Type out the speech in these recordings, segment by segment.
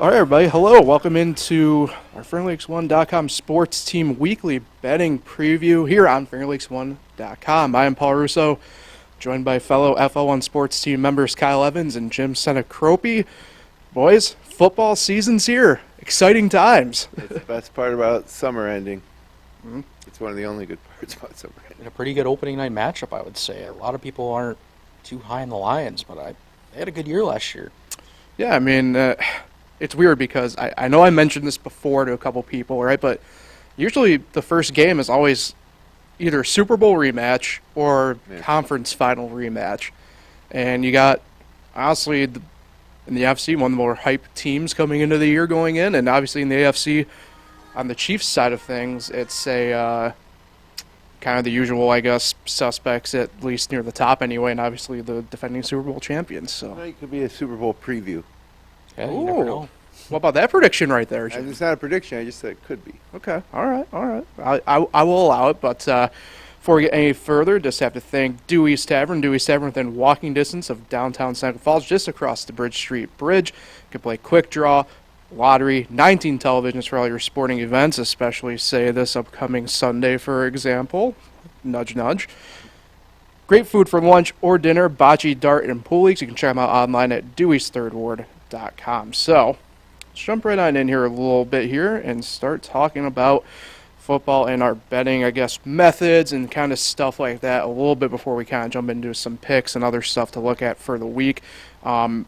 All right, everybody. Hello. Welcome into our FingerLakes1.com Sports Team Weekly Betting Preview here on FingerLakes1.com. I am Paul Russo, joined by fellow FL1 Sports Team members Kyle Evans and Jim Sinicropi. Boys, football season's here. Exciting times. It's the best part about summer ending. Mhm. It's one of the only good parts about summer ending. And a pretty good opening night matchup, I would say. A lot of people aren't too high in the Lions, but they had a good year last year. Yeah, I mean, it's weird because I know I mentioned this before to a couple people, right? But usually the first game is always either Super Bowl rematch or conference final rematch. And you got, honestly, in the AFC, one of the more hyped teams coming into the year going in. And obviously in the AFC, on the Chiefs side of things, it's a kind of the usual, I guess, suspects at least near the top anyway, and obviously the defending Super Bowl champions. So It could be a Super Bowl preview. Yeah, you never know. what about that prediction right there, Jim? It's not a prediction. I just said it could be. Okay, all right. I will allow it, but before we get any further, just have to thank Dewey's Tavern. Dewey's Tavern within walking distance of downtown Seneca Falls, just across the Bridge Street Bridge. You can play quick draw, lottery, 19 televisions for all your sporting events, especially, say, this upcoming Sunday, for example. Nudge, nudge. Great food for lunch or dinner, bocce, dart, and pool leagues. You can check them out online at deweysthirdward.com. So, let's jump right on in here a little bit here and start talking about football and our betting, I guess, methods and kind of stuff like that a little bit before we kind of jump into some picks and other stuff to look at for the week. Jim,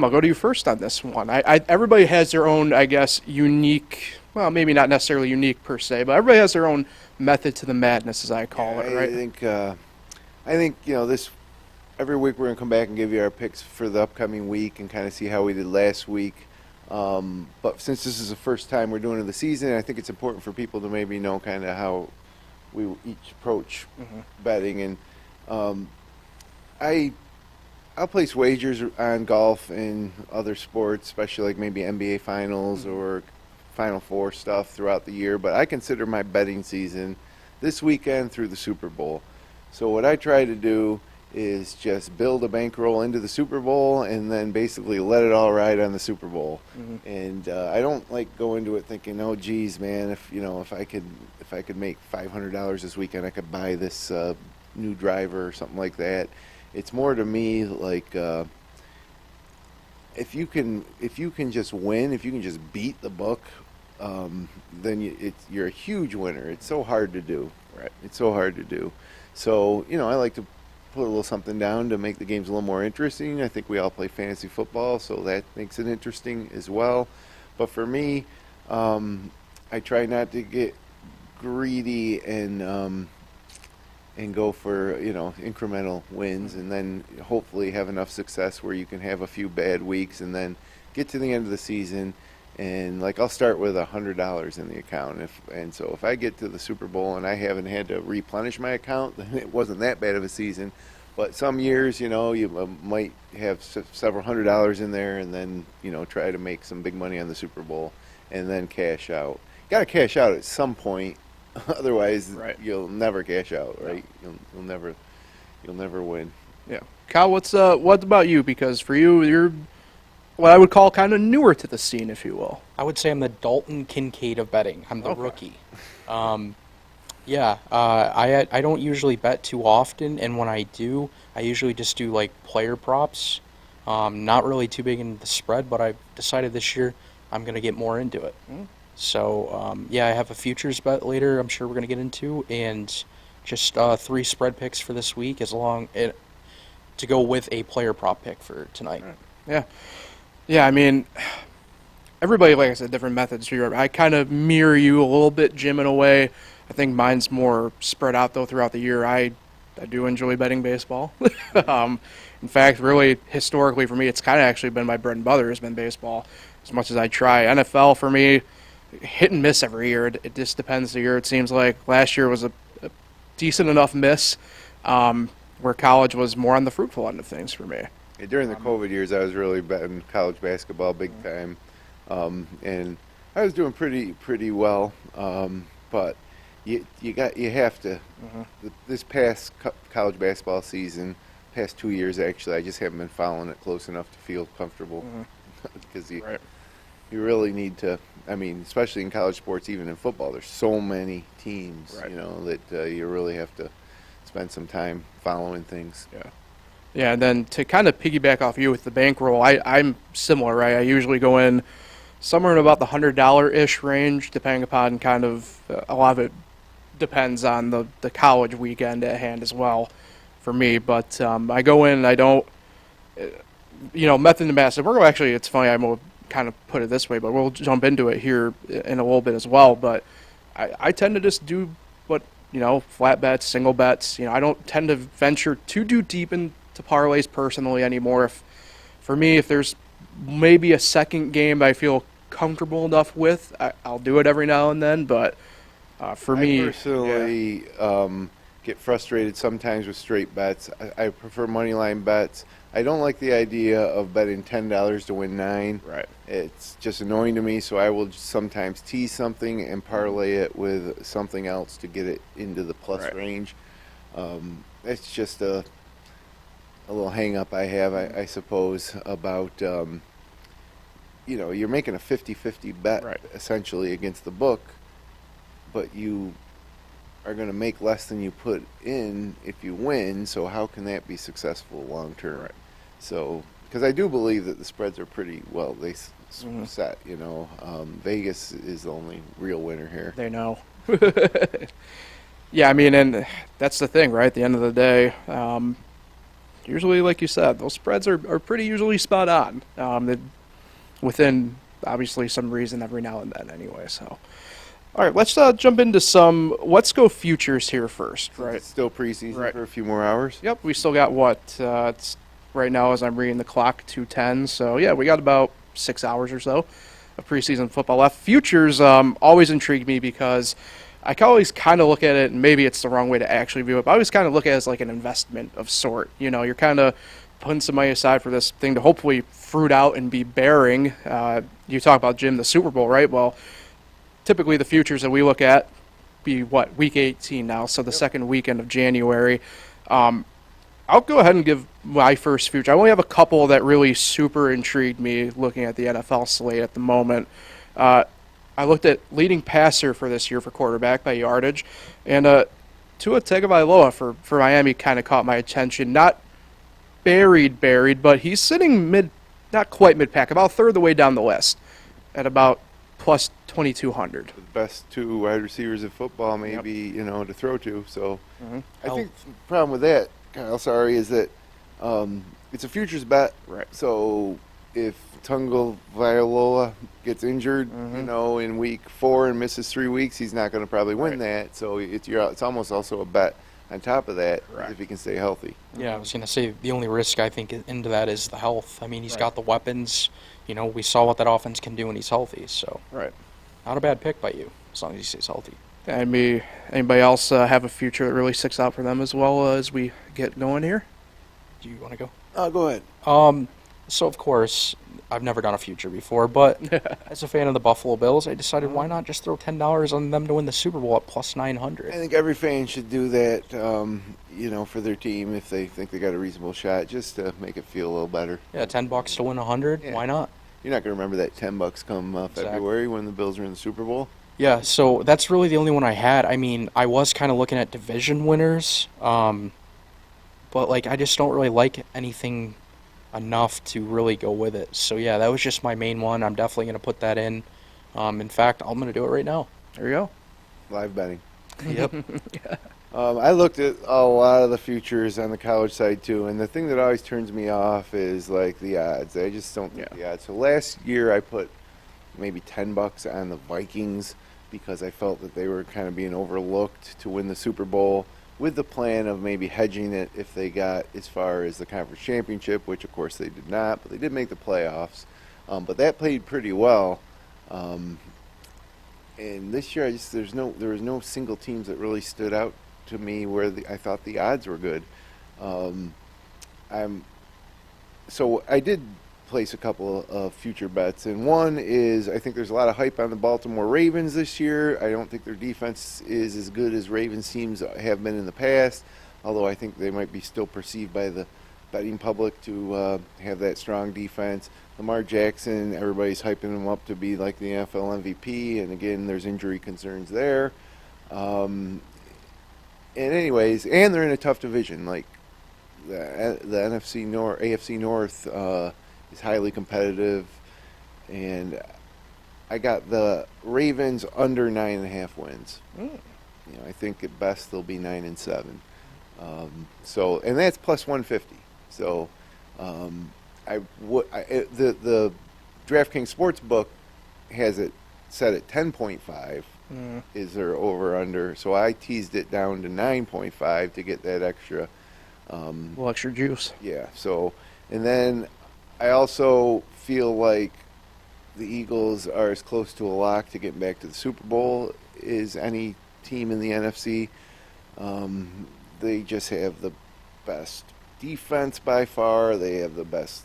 I'll go to you first on this one. Everybody has their own, I guess, unique, well, maybe not necessarily unique per se, but everybody has their own method to the madness, as I call it, right? I think this every week we're gonna come back and give you our picks for the upcoming week and kind of see how we did last week. But since this is the first time we're doing it the season, I think it's important for people to maybe know kind of how we each approach betting. And I'll place wagers on golf and other sports, especially like maybe NBA Finals or Final Four stuff throughout the year. But I consider my betting season this weekend through the Super Bowl. So what I try to do is just build a bankroll into the Super Bowl and then basically let it all ride on the Super Bowl. And I don't like go into it thinking, oh, geez, man, if I could make $500 this weekend, I could buy this new driver or something like that. It's more to me like if you can just win, if you can just beat the book, then you're a huge winner. It's so hard to do. Right. It's so hard to do. So I like to put a little something down to make the games a little more interesting. I think we all play fantasy football, so that makes it interesting as well. But for me, I try not to get greedy and go for incremental wins, and then hopefully have enough success where you can have a few bad weeks and then get to the end of the season and I'll start with $100 in the account, so if I get to the Super Bowl and I haven't had to replenish my account, then it wasn't that bad of a season. But some years, you might have several $100 in there and then try to make some big money on the Super Bowl and then cash out. Got to cash out at some point. Otherwise, Right. You'll never cash out, right? No. You'll never win. Yeah. Kyle, what about you? Because for you, you're what I would call kind of newer to the scene, if you will. I would say I'm the Dalton Kincaid of betting. I'm the rookie. I don't usually bet too often, and when I do, I usually just do like player props. Not really too big into the spread, but I've decided this year I'm going to get more into it. So, I have a futures bet later I'm sure we're going to get into, and just 3 spread picks for this week to go with a player prop pick for tonight. Right. Yeah. Yeah, I mean, everybody, like I said, different methods here. I kind of mirror you a little bit, Jim, in a way. I think mine's more spread out, though, throughout the year. I do enjoy betting baseball. In fact, really, historically for me, it's kind of actually been my bread and butter has been baseball, as much as I try. NFL, for me, hit and miss every year. It just depends the year. It seems like last year was a decent enough miss, where college was more on the fruitful end of things for me. Yeah, during the COVID years, I was really betting college basketball big time, and I was doing pretty well. But you have to. This past college basketball season, past 2 years actually, I just haven't been following it close enough to feel comfortable because you really need to. I mean, especially in college sports, even in football, there's so many teams, Right. that you really have to spend some time following things. Yeah. Yeah, and then to kind of piggyback off you with the bankroll, I'm similar, right? I usually go in somewhere in about the $100-ish range, depending upon kind of a lot of it depends on the college weekend at hand as well for me. But I go in, I don't, method and massive. We're actually, it's funny, I'm going to kind of put it this way, but we'll jump into it here in a little bit as well. But I tend to just do what, flat bets, single bets. I don't tend to venture too deep into parlays personally anymore. For me, if there's maybe a second game I feel comfortable enough with, I'll do it every now and then. But for me, I personally get frustrated sometimes with straight bets. I prefer money line bets. I don't like the idea of betting $10 to win 9. Right. It's just annoying to me, so I will just sometimes tease something and parlay it with something else to get it into the plus Right. range. It's just a little hang-up I have, I suppose, about, you're making a 50-50 bet Right. essentially against the book, but you are going to make less than you put in if you win, so how can that be successful long term? Right. So, because I do believe that the spreads are pretty well, they Mhm. set, Vegas is the only real winner here. They know. Yeah, I mean, and that's the thing, right? At the end of the day, usually, like you said, those spreads are pretty usually spot on. Within obviously some reason every now and then, anyway. So, all right, let's jump into some. Let's go futures here first, right? It's still preseason Right. for a few more hours. Yep, we still got what? It's right now as I'm reading the clock, 2:10. So yeah, we got about 6 hours or so of preseason football left. Futures always intrigue me because I can always kind of look at it, and maybe it's the wrong way to actually view it, but I always kind of look at it as like an investment of sort. You're kind of putting some money aside for this thing to hopefully fruit out and be bearing. You talk about, Jim, the Super Bowl, right? Well, typically the futures that we look at be week 18 now, so the second weekend of January. I'll go ahead and give my first future. I only have a couple that really super intrigued me looking at the NFL slate at the moment. I looked at leading passer for this year for quarterback by yardage, and Tua Tagovailoa for Miami kind of caught my attention. Not buried, but he's sitting not quite mid-pack, about a third of the way down the list at about plus 2,200. The best 2 wide receivers in football, maybe, to throw to. So I think the problem with that, Kyle, is that it's a futures bet. Right. So if Tunga Vailoa gets injured, in week 4 and misses 3 weeks, he's not going to probably win that. So it's almost also a bet on top of that if he can stay healthy. Yeah, I was going to say the only risk I think into that is the health. I mean, he's Right. got the weapons. We saw what that offense can do when he's healthy. So Right. not a bad pick by you, as long as he stays healthy. Anybody else have a future that really sticks out for them as well as we get going here? Do you want to go? Go ahead. So of course, I've never done a future before, but as a fan of the Buffalo Bills, I decided why not just throw $10 on them to win the Super Bowl at plus 900. I think every fan should do that, for their team if they think they got a reasonable shot, just to make it feel a little better. Yeah, $10 to win 100. Yeah. Why not? You're not going to remember that $10 come February when the Bills are in the Super Bowl. Yeah, so that's really the only one I had. I mean, I was kind of looking at division winners, but I just don't really like anything enough to really go with it. So yeah, that was just my main one. I'm definitely going to put that in. In fact, I'm going to do it right now. There you go. Live betting. Yep. I looked at a lot of the futures on the college side too, and the thing that always turns me off is the odds. I just don't think the odds. So last year I put maybe $10 on the Vikings because I felt that they were kind of being overlooked to win the Super Bowl, with the plan of maybe hedging it if they got as far as the conference championship, which of course they did not, but they did make the playoffs. But that played pretty well. And this year, there was no single teams that really stood out to me where I thought the odds were good. So I did place a couple of future bets, and one is I think there's a lot of hype on the Baltimore Ravens this year. I don't think their defense is as good as Ravens teams have been in the past, although I think they might be still perceived by the betting public to have that strong defense. Lamar Jackson, everybody's hyping him up to be like the NFL MVP, and again, there's injury concerns there. And anyways, and they're in a tough division. Like the NFC North, AFC North is highly competitive, and I got the Ravens under 9.5 wins. I think at best they'll be 9-7. And that's plus 150. So, the DraftKings Sportsbook has it set at 10.5. Is there over under? So I teased it down to 9.5 to get that extra. Little extra juice. Yeah. So, and then I also feel like the Eagles are as close to a lock to getting back to the Super Bowl as any team in the NFC. They just have the best defense by far. They have the best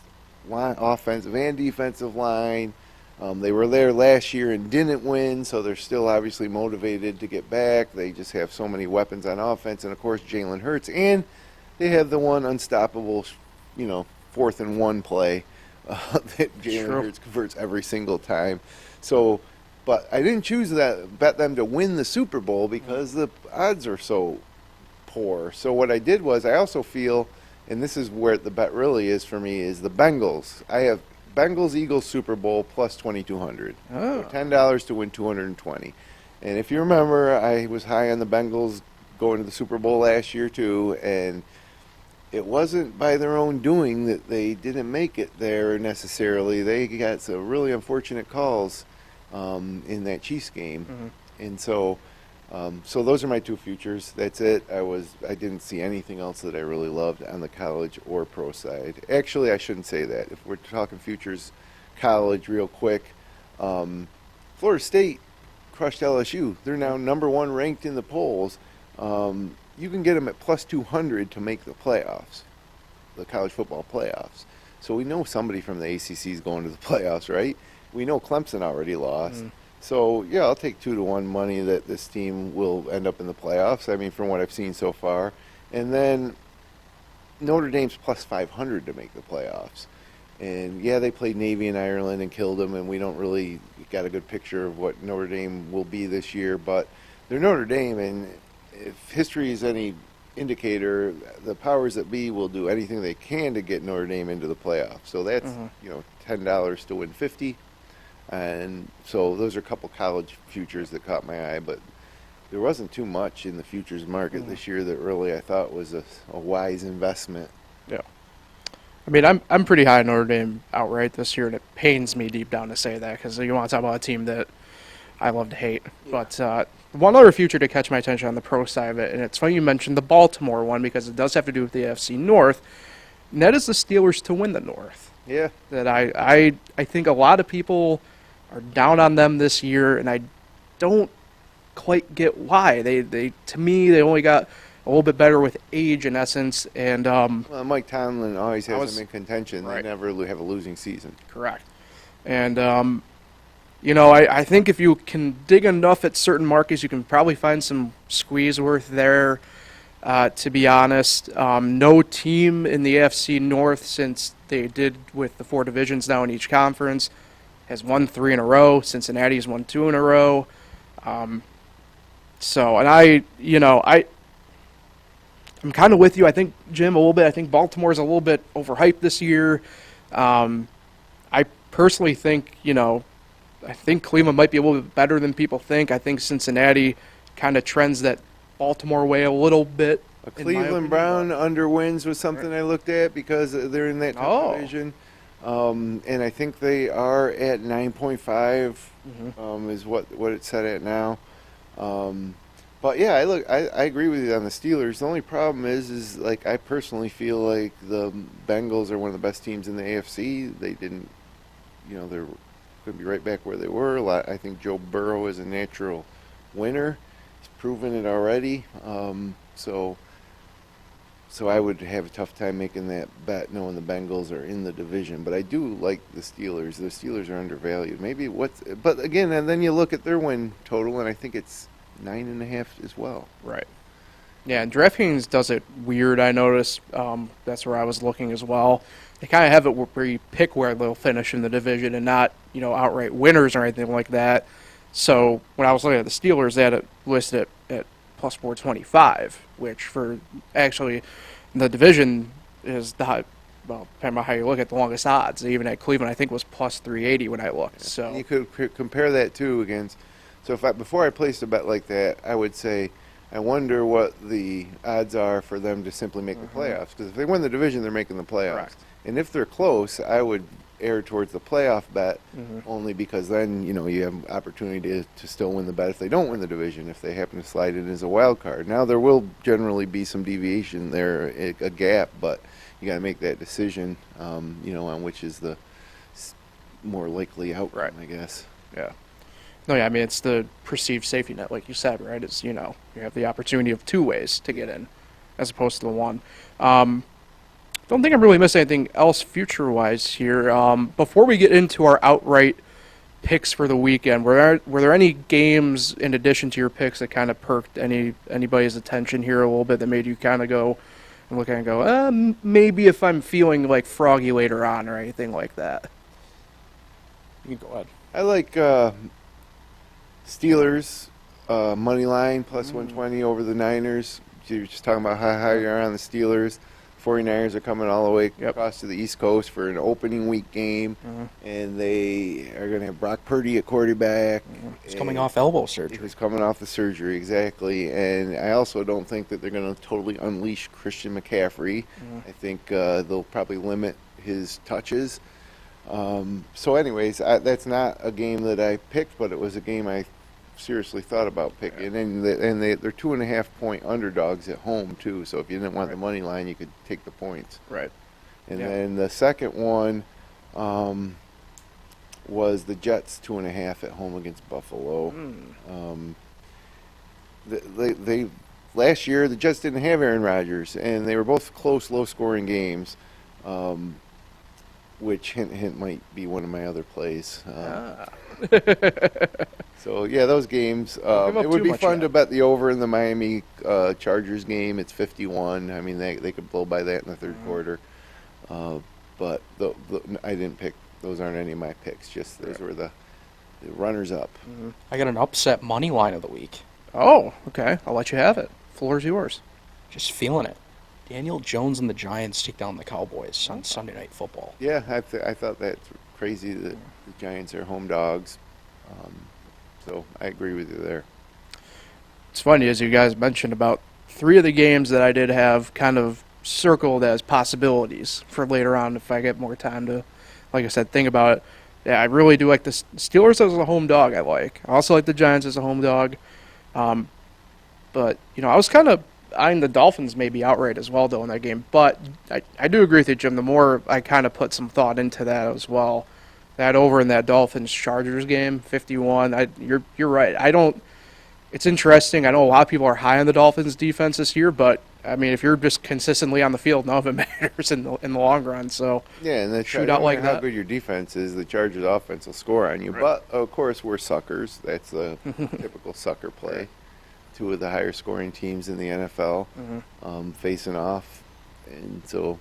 offensive and defensive line. They were there last year and didn't win, so they're still obviously motivated to get back. They just have so many weapons on offense, and of course Jalen Hurts, and they have the one unstoppable, 4th and 1 play that Jalen Hurts converts every single time. So, but I didn't bet them to win the Super Bowl because the odds are so poor. So what I did was I also feel, and this is where the bet really is for me, is the Bengals. I have Bengals Eagles Super Bowl plus 2,200. Oh. So $10 to win 220. And if you remember, I was high on the Bengals going to the Super Bowl last year too, and it wasn't by their own doing that they didn't make it there necessarily. They got some really unfortunate calls in that Chiefs game, and so those are my two futures. That's it. I didn't see anything else that I really loved on the college or pro side. Actually, I shouldn't say that. If we're talking futures, college, real quick, Florida State crushed LSU. They're now number 1 ranked in the polls. You can get them at plus 200 to make the playoffs, the college football playoffs. So we know somebody from the ACC is going to the playoffs, right? We know Clemson already lost. So, yeah, I'll take 2-1 money that this team will end up in the playoffs, I mean, from what I've seen so far. And then Notre Dame's plus 500 to make the playoffs. And, yeah, they played Navy in Ireland and killed them, and we don't really got a good picture of what Notre Dame will be this year. But they're Notre Dame, and if history is any indicator, the powers that be will do anything they can to get Notre Dame into the playoffs. So that's, $10 to win 50. And so those are a couple college futures that caught my eye, but there wasn't too much in the futures market this year that really I thought was a wise investment. Yeah. I mean, I'm pretty high on Notre Dame outright this year, and it pains me deep down to say that because you want to talk about a team that I love to hate. Yeah. But one other future to catch my attention on the pro side of it, and it's funny you mentioned the Baltimore one because it does have to do with the AFC North, and that is the Steelers to win the North. Yeah. That I think a lot of people are down on them this year, and I don't quite get why. They to me, they only got a little bit better with age in essence, and well, Mike Tomlin always has them in contention. Right. They never have a losing season. Correct. And I think if you can dig enough at certain markets, you can probably find some squeeze worth there. To be honest, no team in the AFC North, since they did with the 4 divisions now in each conference, has won 3 in a row. Cincinnati has won 2 in a row. I'm kind of with you. I think, Jim, a little bit. I think Baltimore's a little bit overhyped this year. I personally think, I think Cleveland might be a little bit better than people think. I think Cincinnati kind of trends that Baltimore way a little bit. A Cleveland Brown under wins was something I looked at because they're in that tough division. And I think they are at 9.5 is what it's set at now. But yeah, I agree with you on the Steelers. The only problem is like I personally feel like the Bengals are one of the best teams in the AFC. They didn't, they're going to be right back where they were. I think Joe Burrow is a natural winner. He's proven it already. So I would have a tough time making that bet knowing the Bengals are in the division. But I do like the Steelers. The Steelers are undervalued. But again, and then you look at their win total, and I think it's 9.5 as well. Right. Yeah, and DraftKings does it weird, I noticed. That's where I was looking as well. They kind of have it where you pick where they'll finish in the division and not, outright winners or anything like that. So when I was looking at the Steelers, they had it listed at plus 425, which for actually the division is the high, well, depending on how you look at the longest odds. Even at Cleveland, I think was plus 380 when I looked. So And you could compare that too against. So before I placed a bet like that, I would say, I wonder what the odds are for them to simply make the playoffs. Because if they win the division, they're making the playoffs. Correct. And if they're close, I would err towards the playoff bet, only because then you have opportunity to still win the bet if they don't win the division, if they happen to slide in as a wild card. Now there will generally be some deviation there, a gap, but you got to make that decision, on which is the more likely outcome, I guess. yeah. No, yeah, I mean, it's the perceived safety net, like you said, right? It's, you have the opportunity of two ways to get in as opposed to the one. Don't think I really missed anything else future-wise here. Before we get into our outright picks for the weekend, were there any games in addition to your picks that kind of perked anybody's attention here a little bit that made you kind of go and look at it and go, maybe if I'm feeling like froggy later on or anything like that? You can go ahead. I like Steelers money line plus 120 over the Niners. You're just talking about how high you are on the Steelers. 49ers are coming all the way across to the East Coast for an opening week game, and they are going to have Brock Purdy at quarterback. He's coming off elbow surgery. He's coming off the surgery, exactly. And I also don't think that they're going to totally unleash Christian McCaffrey. I think they'll probably limit his touches. So anyways, that's not a game that I picked, but it was a game I seriously thought about picking. And they're 2.5 point underdogs at home too. So if you didn't want the money line, you could take the points. Right. And then the second one was the Jets 2.5 at home against Buffalo. They last year the Jets didn't have Aaron Rodgers, and they were both close, low-scoring games. Which hint might be one of my other plays. So yeah, those games. It would be fun to bet the over in the Miami Chargers game. It's 51. I mean, they could blow by that in the third quarter. But I didn't pick. Those aren't any of my picks. Just those were the runners up. I got an upset money line of the week. Oh, okay. I'll let you have it. Floor's yours. Just feeling it. Daniel Jones and the Giants take down the Cowboys on Sunday Night Football. Yeah, I thought that's crazy that the Giants are home dogs. So I agree with you there. It's funny, as you guys mentioned, about 3 of the games that I did have kind of circled as possibilities for later on if I get more time to, like I said, think about it. Yeah, I really do like the Steelers as a home dog. I also like the Giants as a home dog. But, I was kind of eyeing the Dolphins maybe outright as well, though, in that game. But I do agree with you, Jim. The more I kind of put some thought into that as well, that over in that Dolphins-Chargers game, 51, you're right. It's interesting. I know a lot of people are high on the Dolphins' defense this year, but, I mean, if you're just consistently on the field, none of it matters in the long run. So yeah, and shootout like how that. good your defense is, the Chargers' offense will score on you. Right. But, of course, we're suckers. That's the typical sucker play. Right. 2 of the higher scoring teams in the NFL facing off. And so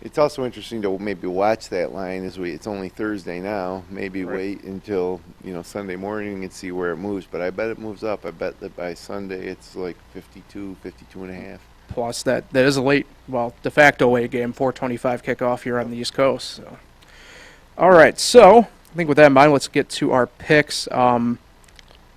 it's also interesting to maybe watch that line it's only Thursday now. Maybe wait until, Sunday morning and see where it moves. But I bet it moves up. I bet that by Sunday it's like 52 and a half. Plus, that is a de facto late game, 4:25 kickoff here on the East Coast. So. All right, so I think with that in mind, let's get to our picks.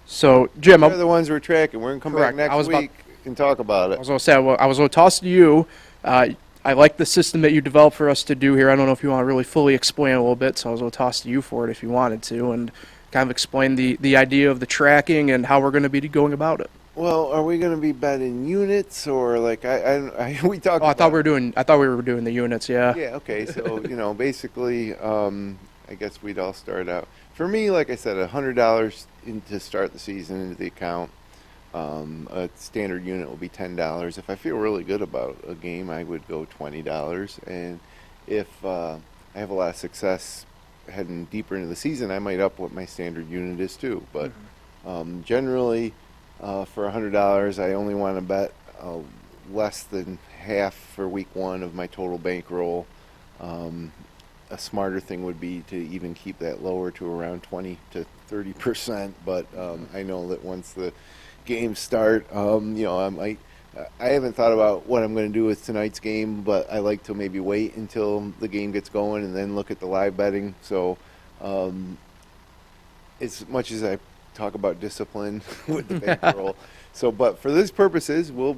So, Jim, They're the ones we're tracking. We're going to come Correct. back next week and talk about it. I was going to say, I was going to toss to you. I like the system that you developed for us to do here. I don't know if you want to really fully explain a little bit, so I was going to toss to you for it if you wanted to, and kind of explain the idea of the tracking and how we're going to be going about it. Well, are we going to be betting units or like we talked? Oh, I thought we were doing the units. Yeah. Yeah. Okay. So basically, I guess we'd all start out. For me, like I said, $100 to start the season into the account. A standard unit will be $10. If I feel really good about a game, I would go $20. And if I have a lot of success heading deeper into the season, I might up what my standard unit is too. But generally, for $100, I only want to bet less than half for week 1 of my total bankroll. A smarter thing would be to even keep that lower to around 20 to 30%. But I know that once the games start, I haven't thought about what I'm going to do with tonight's game, but I like to maybe wait until the game gets going and then look at the live betting. So as much as I talk about discipline with the bankroll, but for these purposes, we'll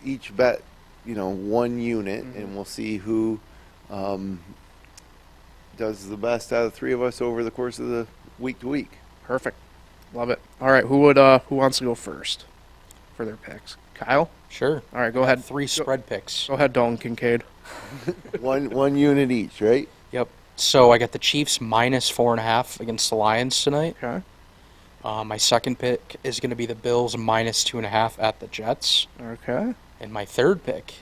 each bet, 1 unit, and we'll see who does the best out of the 3 of us over the course of the week to week. Perfect. Love it. All right, who wants to go first for their picks? Kyle? Sure. All right, go ahead. 3 spread picks. Go ahead, Dalton Kincaid. one unit each, right? Yep. So I got the Chiefs minus 4.5 against the Lions tonight. Okay. My second pick is going to be the Bills minus 2.5 at the Jets. Okay. And my third pick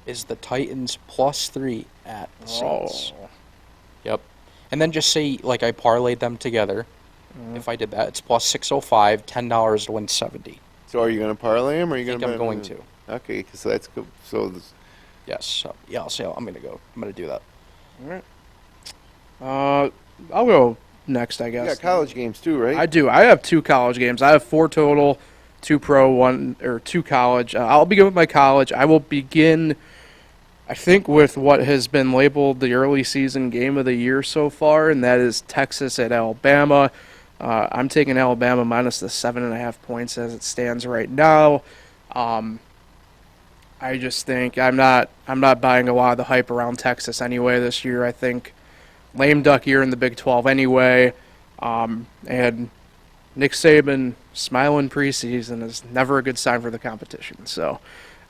is the Titans plus 3 at the Saints. Oh. Yep. And then just say, like, I parlayed them together. If I did that, it's plus 605, $10 to win 70. So are you going to parlay them, or are you I going think to? I'm going to. Okay, so that's good. So Yes. So, yeah, I'll say I'm going to go. I'm going to do that. All right. I'll go next, I you guess. got college games too, right? I do. I have 2 college games. I have 4 total, 2 pro, 2 college. I'll begin with my college. I will begin, I think, with what has been labeled the early season game of the year so far, and that is Texas at Alabama. I'm taking Alabama minus the 7.5 points as it stands right now. I just think I'm not buying a lot of the hype around Texas anyway this year. I think lame duck year in the Big 12 anyway, and Nick Saban smiling preseason is never a good sign for the competition. So,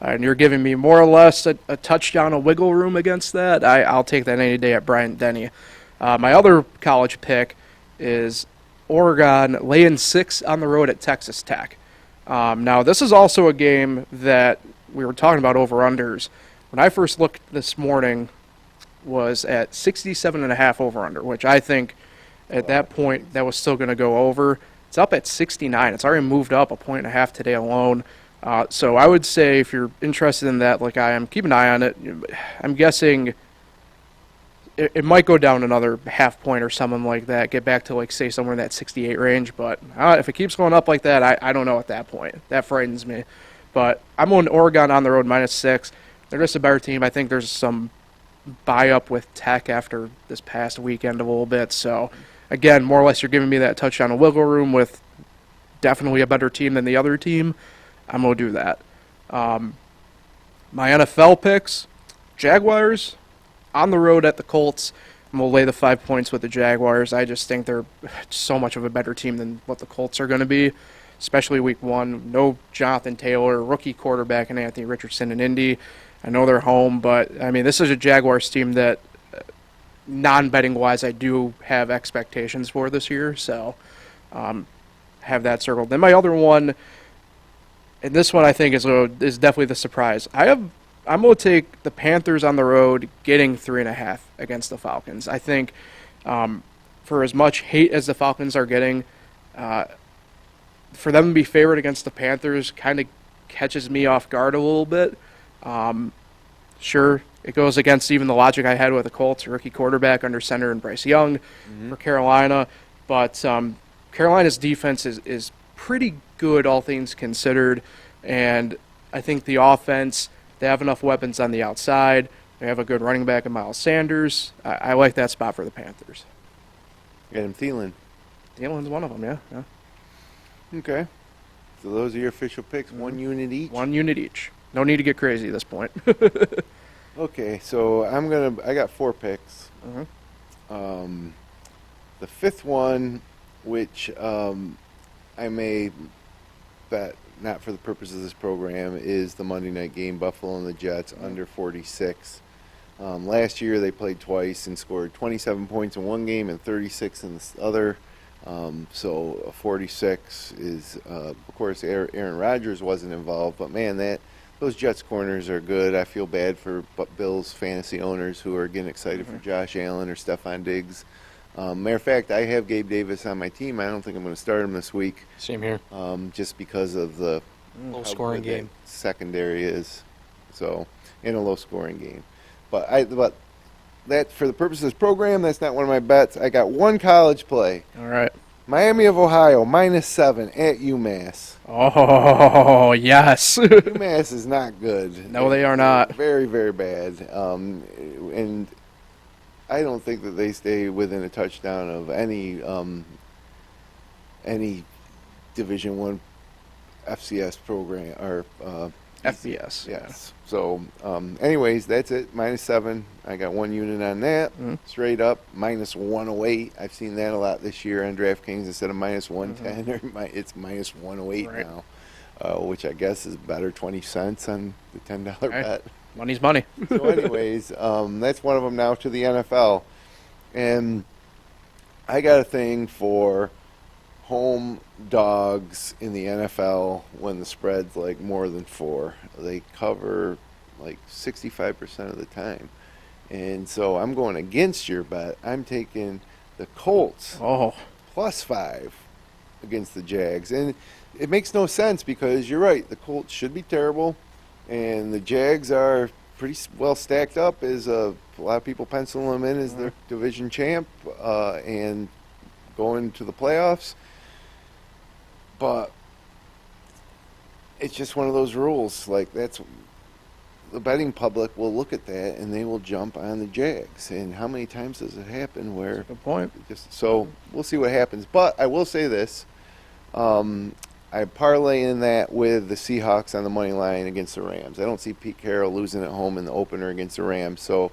and you're giving me more or less a touchdown of wiggle room against that. I'll take that any day at Bryant-Denny. My other college pick is Oregon laying 6 on the road at Texas Tech. Now, this is also a game that we were talking about over-unders. When I first looked this morning, was at 67.5 over-under, which I think at that point that was still going to go over. It's up at 69. It's already moved up a 1.5 today alone. So I would say if you're interested in that, like I am, keep an eye on it. I'm guessing it might go down another half point or something like that, get back to, like, say, somewhere in that 68 range. But if it keeps going up like that, I don't know at that point. That frightens me. But I'm on Oregon on the road minus 6. They're just a better team. I think there's some buy-up with Tech after this past weekend a little bit. So, again, more or less you're giving me that touchdown of wiggle room with definitely a better team than the other team. I'm going to do that. My NFL picks, Jaguars on the road at the Colts. And we'll lay the 5 points with the Jaguars. I just think they're so much of a better team than what the Colts are going to be, especially week 1. No Jonathan Taylor, rookie quarterback, and Anthony Richardson in Indy. I know they're home, but, I mean, this is a Jaguars team that, non-betting wise, I do have expectations for this year. So, have that circled. Then my other one, and this one I think is definitely the surprise. I'm going to take the Panthers on the road getting 3.5 against the Falcons. I think for as much hate as the Falcons are getting, for them to be favored against the Panthers kind of catches me off guard a little bit. Sure, it goes against even the logic I had with the Colts, rookie quarterback under center and Bryce Young for Carolina. But Carolina's defense is pretty good, all things considered. And I think the offense, they have enough weapons on the outside. They have a good running back in Miles Sanders. I like that spot for the Panthers. Got him Thielen. Thielen's one of them, yeah. Okay. So those are your official picks, 1 unit each? 1 unit each. No need to get crazy at this point. Okay, so I got 4 picks. The 5th one, which I may bet not for the purpose of this program, is the Monday night game, Buffalo and the Jets, under 46. Last year they played twice and scored 27 points in one game and 36 in the other. So 46 is, of course, Aaron Rodgers wasn't involved, but man, those Jets corners are good. I feel bad for Bills fantasy owners who are getting excited for Josh Allen or Stephon Diggs. Matter of fact, I have Gabe Davis on my team. I don't think I'm going to start him this week. Same here. Just because of the Low how scoring good that game. secondary is. So, in a low scoring game. But that for the purposes of this program, that's not one of my bets. I got one college play. All right. Miami of Ohio, -7 at UMass. Oh, yes. UMass is not good. No, they are not. Very, very bad. And I don't think that they stay within a touchdown of any Division One FCS program or FBS. yes. So, anyways, that's it. -7. I got one unit on that. Straight up -108. I've seen that a lot this year on DraftKings instead of -110. It's -108 Right. now, which I guess is better 20 cents on the $10 Hey. bet. Money's money. So, anyways, that's one of them now to the NFL, and I got a thing for home dogs in the NFL when the spread's like more than 4. They cover like 65% of the time. And so I'm going against your bet. I'm taking the Colts Oh, +5 against the Jags. And it makes no sense because you're right. The Colts should be terrible. And the Jags are pretty well stacked up as a lot of people pencil them in as their division champ and going to the playoffs. But it's just one of those rules. Like, that's the betting public will look at that and they will jump on the Jags. And how many times does it happen where good point. so we'll see what happens. But I will say this. I parlay in that with the Seahawks on the money line against the Rams. I don't see Pete Carroll losing at home in the opener against the Rams. So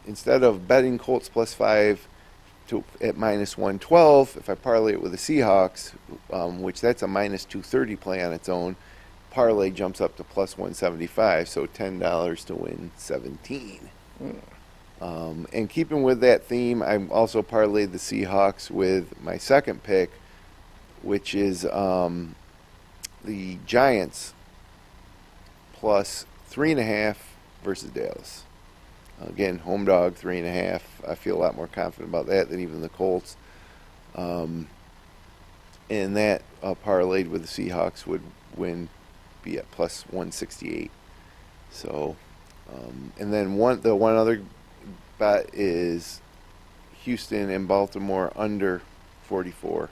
instead of betting Colts +5 at -112, if I parlay it with the Seahawks, which that's a -230 play on its own, parlay jumps up to +175, so $10 to win 17. And keeping with that theme, I also parlayed the Seahawks with my second pick, which is the Giants +3.5 versus Dallas. Again, home dog 3.5. I feel a lot more confident about that than even the Colts. And that parlayed with the Seahawks would be at +168. So, and then the one other bet is Houston and Baltimore under 44.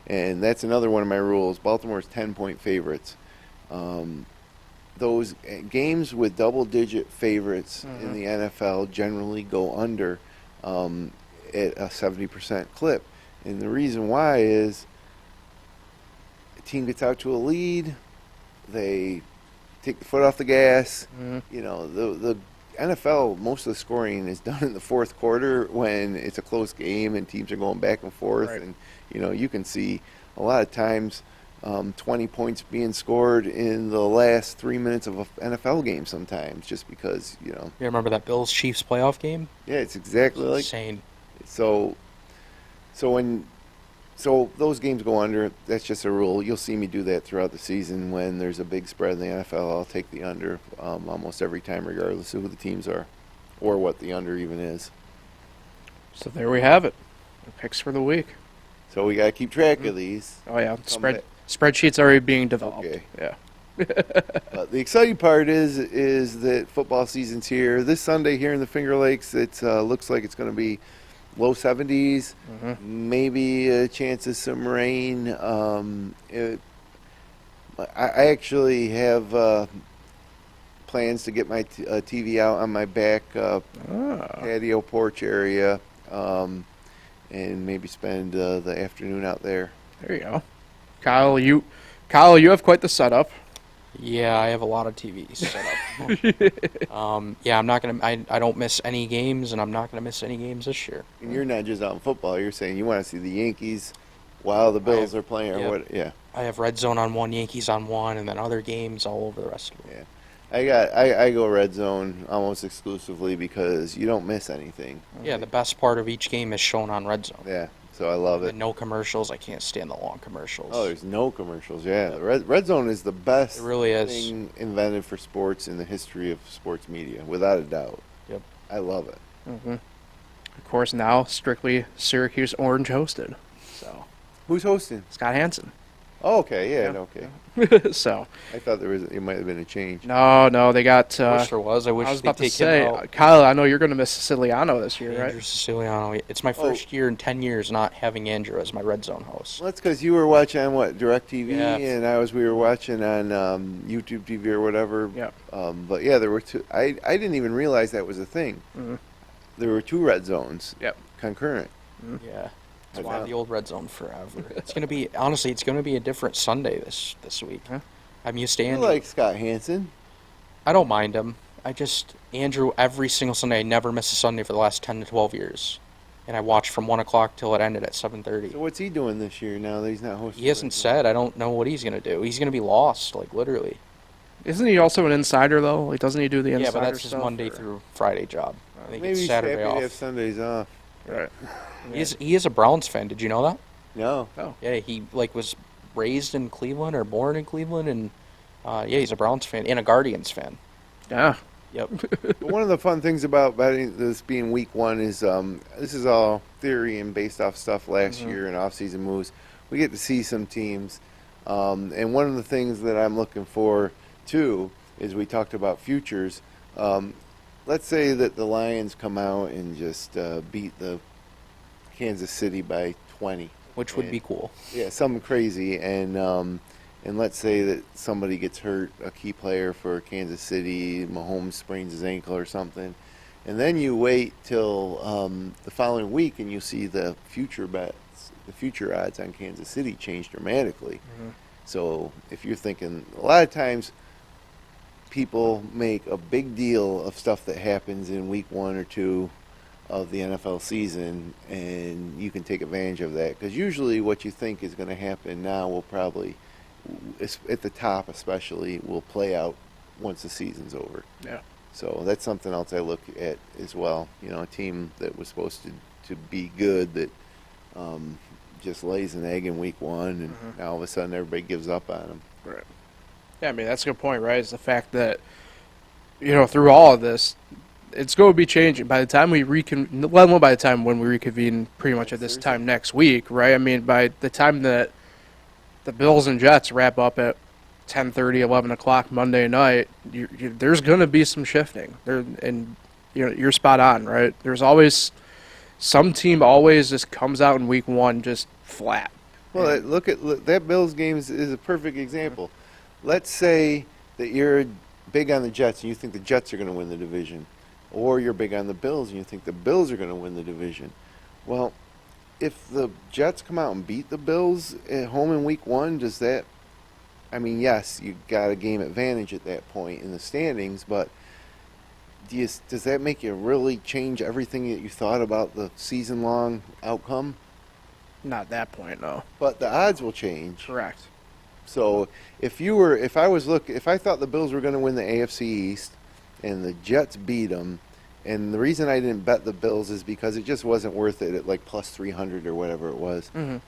And that's another one of my rules. Baltimore's 10-point favorites. Those games with double-digit favorites in the NFL generally go under at a 70% clip. And the reason why is a team gets out to a lead, they take the foot off the gas. You know, the NFL, most of the scoring is done in the fourth quarter when it's a close game and teams are going back and forth. Right. And, you know, you can see a lot of times 20 points being scored in the last 3 minutes of an NFL game sometimes just because, you know. You remember that Bills-Chiefs playoff game? Yeah, it's exactly like. Insane. So those games go under. That's just a rule. You'll see me do that throughout the season. When there's a big spread in the NFL, I'll take the under almost every time, regardless of who the teams are or what the under even is. So there we have it. The picks for the week. So we got to keep track of these. Oh, yeah. back. Spreadsheet's already being developed. Okay. Yeah. The exciting part is that football season's here. This Sunday here in the Finger Lakes, it looks like it's going to be low 70s, maybe a chance of some rain. I actually have plans to get my TV out on my back patio porch area and maybe spend the afternoon out there. There you go. Kyle, you have quite the setup. Yeah, I have a lot of TVs set up. Yeah, I'm not gonna. I don't miss any games, and I'm not gonna miss any games this year. And you're not just on football. You're saying you want to see the Yankees while the Bills are playing, or yep. what? Yeah. I have Red Zone on one, Yankees on one, and then other games all over the rest of them. Yeah. I go Red Zone almost exclusively because you don't miss anything. Yeah, the best part of each game is shown on Red Zone. Yeah. So I love it. And no commercials. I can't stand the long commercials. Oh, there's no commercials. Yeah, Red Zone is the best It really is. thing invented for sports in the history of sports media, without a doubt. Yep. I love it. Of course, now strictly Syracuse Orange hosted. So Who's hosting? Scott Hansen. Oh, okay, yeah, Yeah. okay. So, I thought it might have been a change. no, they got. I wish there was. I wish I was they'd about to take him say, out. Kyle, I know you're going to miss Siciliano this year, right? Andrew Siciliano. It's my Oh. first year in 10 years not having Andrew as my red zone host. Well, that's because you were watching on what, DirecTV, Yeah. and we were watching on YouTube TV or whatever. Yeah. But yeah, there were two. I didn't even realize that was a thing. Mm-hmm. There were two red zones. Yep. Concurrent. Yeah. It's Like why that. the old red zone forever. It's gonna be honestly, it's gonna be a different Sunday this week. Huh? I'm used to You Andrew. like Scott Hansen? I don't mind him. Andrew every single Sunday. I never miss a Sunday for the last 10 to 12 years, and I watched from 1 o'clock till it ended at 7:30. So what's he doing this year now that he's not hosting? He hasn't said. I don't know what he's gonna do. He's gonna be lost, like literally. Isn't he also an insider though? Like, doesn't he do the insider Yeah, stuff? but that's his Monday or- through Friday job. I think Maybe it's he's Saturday happy to have off. Sundays off. Right. He is a Browns fan. Did you know that? No. Oh. Yeah, he was raised in Cleveland or born in Cleveland, and yeah, he's a Browns fan and a Guardians fan. Yeah. Yep. But one of the fun things about betting this being week one is this is all theory and based off stuff last year and off-season moves. We get to see some teams, and one of the things that I'm looking for too is we talked about futures. Let's say that the Lions come out and just beat the Kansas City by 20. Which would And- be cool. Yeah, something crazy, and let's say that somebody gets hurt, a key player for Kansas City, Mahomes sprains his ankle or something, and then you wait till the following week and you see the future bets, the future odds on Kansas City change dramatically. So if you're thinking, a lot of times people make a big deal of stuff that happens in week 1 or 2 of the NFL season, and you can take advantage of that because usually what you think is going to happen now will probably, at the top especially, will play out once the season's over. Yeah. So that's something else I look at as well. You know, a team that was supposed to be good that just lays an egg in week 1, and now all of a sudden everybody gives up on them. Right. Yeah, I mean that's a good point, right? Is the fact that through all of this, it's going to be changing by the time we reconvene. Well, not by the time when we reconvene, pretty much at this Thursday. time next week, right? I mean, by the time that the Bills and Jets wrap up at 10:30, 11 o'clock Monday night, there's going to be some shifting. And you're spot on, right? There's always some team always just comes out in week 1 just flat. Well, look, that Bills game is a perfect example. Let's say that you're big on the Jets and you think the Jets are going to win the division, or you're big on the Bills and you think the Bills are going to win the division. Well, if the Jets come out and beat the Bills at home in week 1, does that, I mean, yes, you got a game advantage at that point in the standings, but does that make you really change everything that you thought about the season-long outcome? Not at that point, no. But the odds will change. Correct. So if I thought the Bills were going to win the AFC East and the Jets beat them, and the reason I didn't bet the Bills is because it just wasn't worth it at like plus 300 or whatever it was. And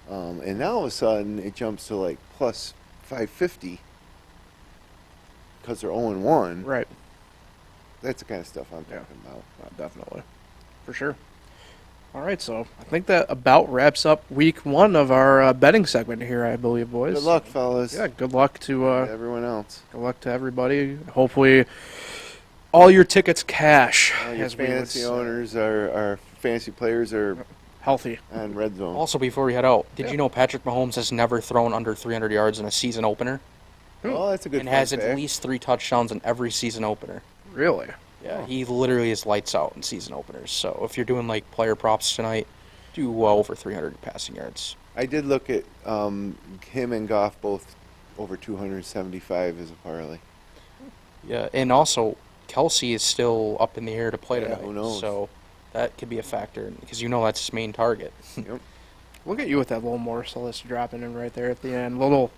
now all of a sudden it jumps to like plus 550 because they're 0-1. Right. That's the kind of stuff I'm Yeah. talking about. Definitely. For sure. All right, so I think that about wraps up week 1 of our betting segment here, I believe, boys. Good luck, fellas. Yeah, good luck to Everyone else. good luck to everybody. Hopefully, all your tickets cash. All your as we would fantasy say. owners, our fantasy players are Healthy. on red zone. Also, before we head out, did Yeah. you know Patrick Mahomes has never thrown under 300 yards in a season opener, Oh, that's a good and fun has at fact. least 3 touchdowns in every season opener? Really? Yeah, he literally is lights out in season openers. So if you're doing like player props tonight, do well over 300 passing yards. I did look at him and Goff both over 275 as a parlay. Yeah, and also Kelsey is still up in the air to play Yeah, tonight. who knows? So that could be a factor because that's his main target. Yep. Look at you with that little morsel that's dropping in right there at the end. Little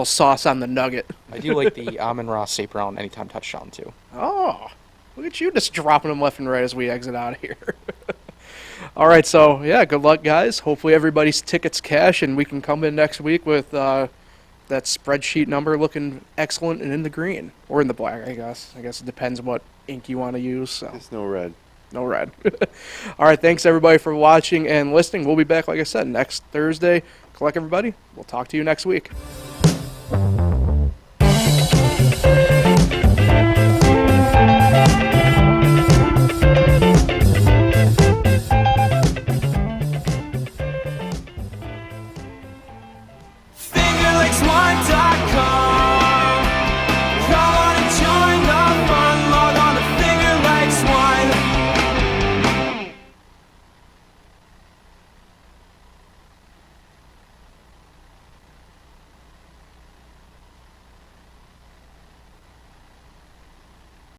sauce on the nugget. I do like the Amon-Ra St. Brown anytime touchdown too. Oh, look at you just dropping them left and right as we exit out of here. All right, so yeah, good luck, guys. Hopefully everybody's tickets cash, and we can come in next week with that spreadsheet number looking excellent and in the green or in the black. I guess it depends what ink you want to use. So Just no red. no red. All right, thanks everybody for watching and listening. We'll be back, like I said, next Thursday. luck, everybody. We'll talk to you next week.